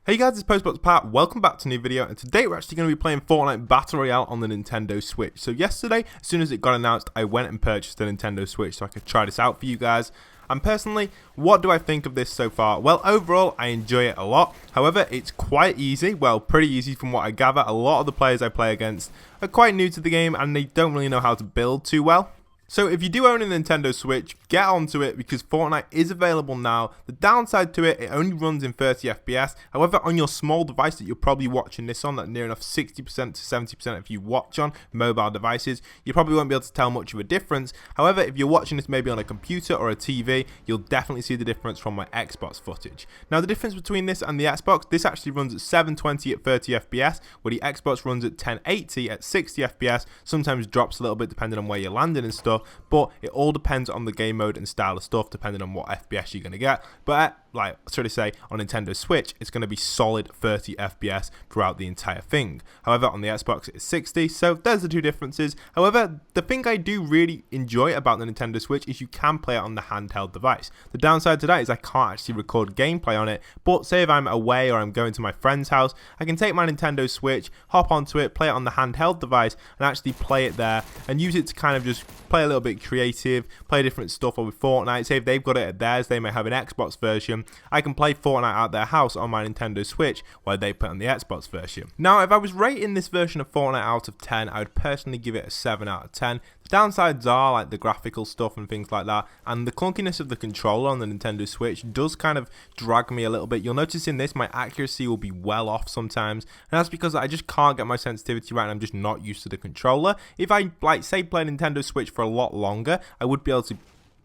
Hey guys, it's postboxpat. Welcome back to a new video, and today we're actually going to be playing Fortnite Battle Royale on the Nintendo Switch. So yesterday, as soon as it got announced, I went and purchased a Nintendo Switch so I could try this out for you guys. And personally, what do I think of this so far? Well, overall, I enjoy it a lot. However, it's quite easy. Well, pretty easy from what I gather. A lot of the players I play against are quite new to the game and they don't really know how to build too well. So if you do own a Nintendo Switch, get onto it because Fortnite is available now. The downside to it only runs in 30 FPS. However, on your small device that you're probably watching this on, that near enough 60% to 70% if you watch on mobile devices, you probably won't be able to tell much of a difference. However, if you're watching this maybe on a computer or a TV, you'll definitely see the difference from my Xbox footage. Now, the difference between this and the Xbox, this actually runs at 720 at 30 FPS, where the Xbox runs at 1080 at 60 FPS, sometimes drops a little bit depending on where you're landing and stuff. But it all depends on the game mode and style of stuff depending on what FPS you're going to get. But like sort of say on Nintendo Switch, it's going to be solid 30 FPS throughout the entire thing. However, on the Xbox it's 60, so there's the two differences. However, the thing I do really enjoy about the Nintendo Switch is you can play it on the handheld device. The downside to that is I can't actually record gameplay on it, but say if I'm away or I'm going to my friend's house, I can take my Nintendo Switch, hop onto it, play it on the handheld device and actually play it there and use it to kind of just play a little bit creative, play different stuff with Fortnite. Say if they've got it at theirs, they may have an Xbox version. I can play Fortnite at their house on my Nintendo Switch while they put on the Xbox version. Now, if I was rating this version of Fortnite out of 10, I would personally give it a 7 out of 10. The downsides are like the graphical stuff and things like that, and the clunkiness of the controller on the Nintendo Switch does kind of drag me a little bit. You'll notice in this, my accuracy will be well off sometimes, and that's because I just can't get my sensitivity right and I'm just not used to the controller. If I, like, say, play Nintendo Switch for a lot longer, I would be able to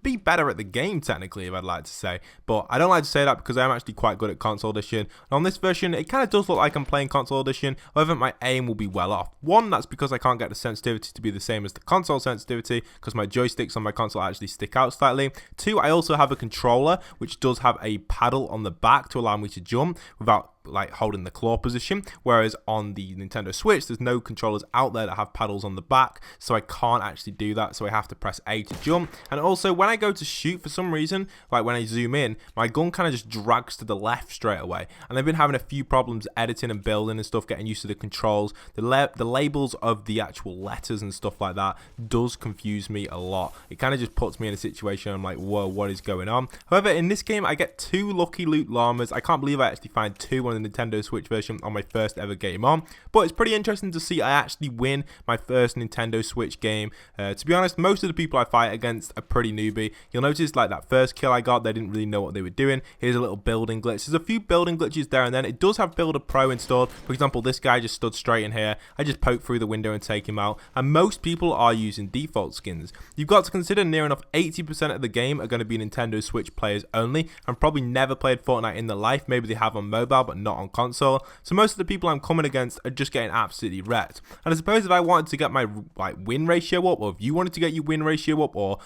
be better at the game technically, if I'd like to say, but I don't like to say that because I'm actually quite good at console edition. And on this version, it kind of does look like I'm playing console edition. However, my aim will be well off. One, that's because I can't get the sensitivity to be the same as the console sensitivity because my joysticks on my console actually stick out slightly. Two, I also have a controller which does have a paddle on the back to allow me to jump without like holding the claw position, whereas on the Nintendo Switch there's no controllers out there that have paddles on the back, so I can't actually do that, so I have to press A to jump. And also when I go to shoot, for some reason, like when I zoom in, my gun kind of just drags to the left straight away, and I've been having a few problems editing and building and stuff, getting used to the controls. The labels of the actual letters and stuff like that does confuse me a lot. It kind of just puts me in a situation I'm like, whoa, what is going on? However, in this game I get 2 lucky loot llamas. I can't believe I actually find 2 on the Nintendo Switch version on my first ever game on, but it's pretty interesting to see I actually win my first Nintendo Switch game. To be honest, most of the people I fight against are pretty newbie. You'll notice like that first kill I got, they didn't really know what they were doing. Here's a little building glitch. There's a few building glitches there and then. It does have Builder Pro installed. For example, this guy just stood straight in here. I just poked through the window and take him out, and most people are using default skins. You've got to consider near enough 80% of the game are going to be Nintendo Switch players only, and probably never played Fortnite in their life. Maybe they have on mobile but not on console, so most of the people I'm coming against are just getting absolutely wrecked. And I suppose if I wanted to get my like win ratio up, or if you wanted to get your win ratio up, or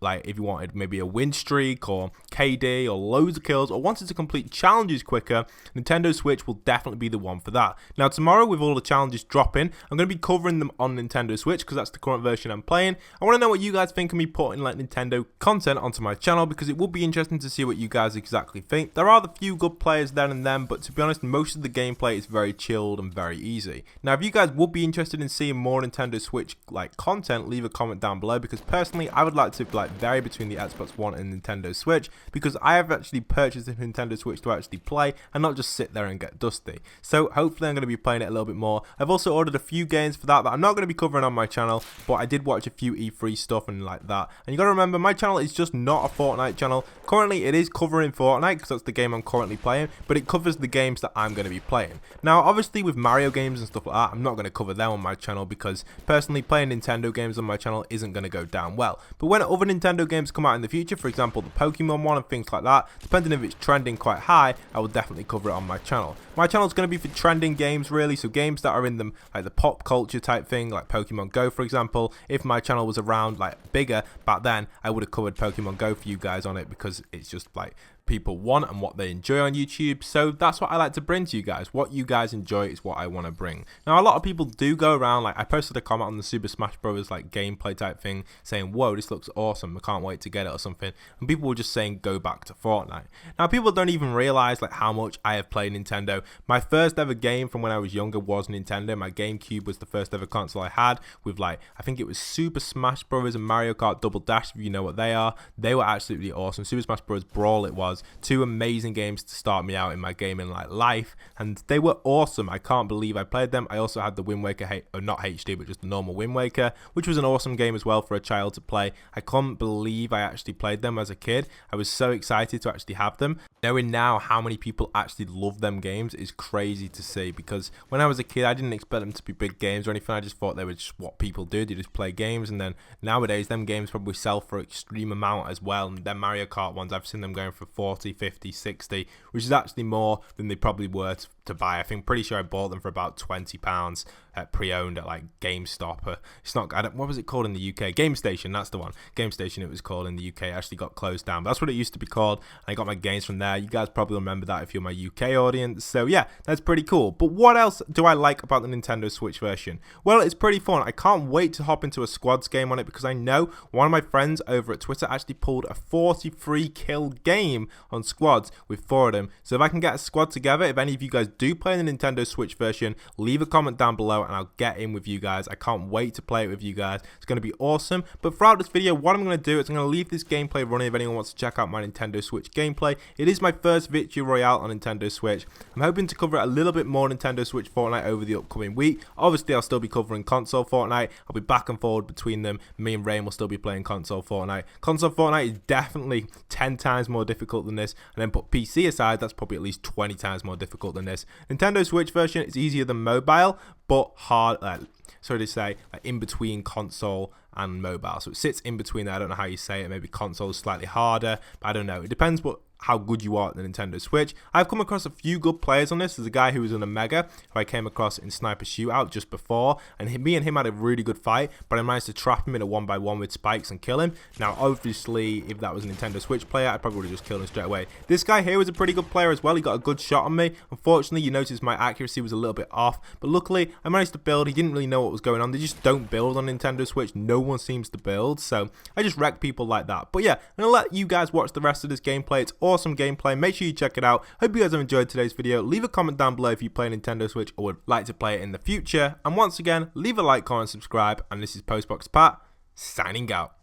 like if you wanted maybe a win streak or KD or loads of kills, or wanted to complete challenges quicker, Nintendo Switch will definitely be the one for that. Now tomorrow, with all the challenges dropping, I'm going to be covering them on Nintendo Switch because that's the current version I'm playing. I want to know what you guys think of me putting like Nintendo content onto my channel, because it would be interesting to see what you guys exactly think. There are the few good players then and then, but to be honest, most of the gameplay is very chilled and very easy. Now, if you guys would be interested in seeing more Nintendo Switch like content, leave a comment down below, because personally I would like to like vary between the Xbox One and Nintendo Switch, because I have actually purchased a Nintendo Switch to actually play and not just sit there and get dusty. So hopefully I'm going to be playing it a little bit more. I've also ordered a few games for that I'm not going to be covering on my channel, but I did watch a few E3 stuff and like that. And you got to remember, my channel is just not a Fortnite channel. Currently it is covering Fortnite because that's the game I'm currently playing, but it covers the games that I'm going to be playing. Now obviously with Mario games and stuff like that, I'm not going to cover them on my channel because personally playing Nintendo games on my channel isn't going to go down well. But when other Nintendo games come out in the future, for example the Pokemon one and things like that, depending if it's trending quite high, I will definitely cover it on my channel. My channel is going to be for trending games really, so games that are in them like the pop culture type thing, like Pokemon Go for example. If my channel was around like bigger back then, I would have covered Pokemon Go for you guys on it, because it's just like people want and what they enjoy on YouTube. So that's what I like to bring to you guys. What you guys enjoy is what I want to bring. Now, a lot of people do go around, like I posted a comment on the Super Smash Bros. Like gameplay type thing saying, whoa, this looks awesome, I can't wait to get it or something. And people were just saying, go back to Fortnite. Now, people don't even realize like how much I have played Nintendo. My first ever game from when I was younger was Nintendo. My GameCube was the first ever console I had with like, I think it was Super Smash Bros. And Mario Kart Double Dash, if you know what they are. They were absolutely awesome. Super Smash Bros. Brawl it was. Two amazing games to start me out in my gaming like life, and they were awesome. I can't believe I played them. I also had the Wind Waker, not HD, but just the normal Wind Waker, which was an awesome game as well for a child to play. I couldn't believe I actually played them as a kid. I was so excited to actually have them. Knowing now how many people actually love them games is crazy to see, because when I was a kid, I didn't expect them to be big games or anything. I just thought they were just what people do. They just play games, and then nowadays, them games probably sell for extreme amount as well. And them Mario Kart ones, I've seen them going for 40, 50, 60, which is actually more than they probably were to buy. I think pretty sure I bought them for about £20 pre-owned at like GameStop. It's not, what was it called in the UK? Game Station, that's the one. Game Station it was called in the UK. It actually got closed down, but that's what it used to be called. I got my games from there. You guys probably remember that if you're my UK audience. So yeah, that's pretty cool. But what else do I like about the Nintendo Switch version? Well, it's pretty fun. I can't wait to hop into a squads game on it, because I know one of my friends over at Twitter actually pulled a 43 kill game on squads with 4 of them. So if I can get a squad together, if any of you guys do play the Nintendo Switch version, leave a comment down below and I'll get in with you guys. I can't wait to play it with you guys. It's going to be awesome. But throughout this video, what I'm going to do is I'm going to leave this gameplay running if anyone wants to check out my Nintendo Switch gameplay. It is my first Victory Royale on Nintendo Switch. I'm hoping to cover a little bit more Nintendo Switch Fortnite over the upcoming week. Obviously, I'll still be covering console Fortnite. I'll be back and forward between them. Me and Rain will still be playing console Fortnite. Console Fortnite is definitely 10 times more difficult than this. And then put PC aside, that's probably at least 20 times more difficult than this. Nintendo Switch version is easier than mobile, but hard, so to say, in between console and mobile. So it sits in between there. I don't know how you say it. Maybe console is slightly harder, but I don't know. It depends how good you are at the Nintendo Switch. I've come across a few good players on this. There's a guy who was in a Mega who I came across in Sniper Shootout just before, and me and him had a really good fight, but I managed to trap him in a 1v1 with spikes and kill him. Now, obviously, if that was a Nintendo Switch player, I probably would have just killed him straight away. This guy here was a pretty good player as well. He got a good shot on me. Unfortunately, you notice my accuracy was a little bit off, but luckily, I managed to build. He didn't really know what was going on. They just don't build on Nintendo Switch. No one seems to build, so I just wreck people like that. But yeah, I'm going to let you guys watch the rest of this gameplay. It's awesome gameplay. Make sure you check it out. Hope you guys have enjoyed today's video. Leave a comment down below if you play Nintendo Switch or would like to play it in the future. And once again, leave a like, comment, subscribe. And this is postboxpat signing out.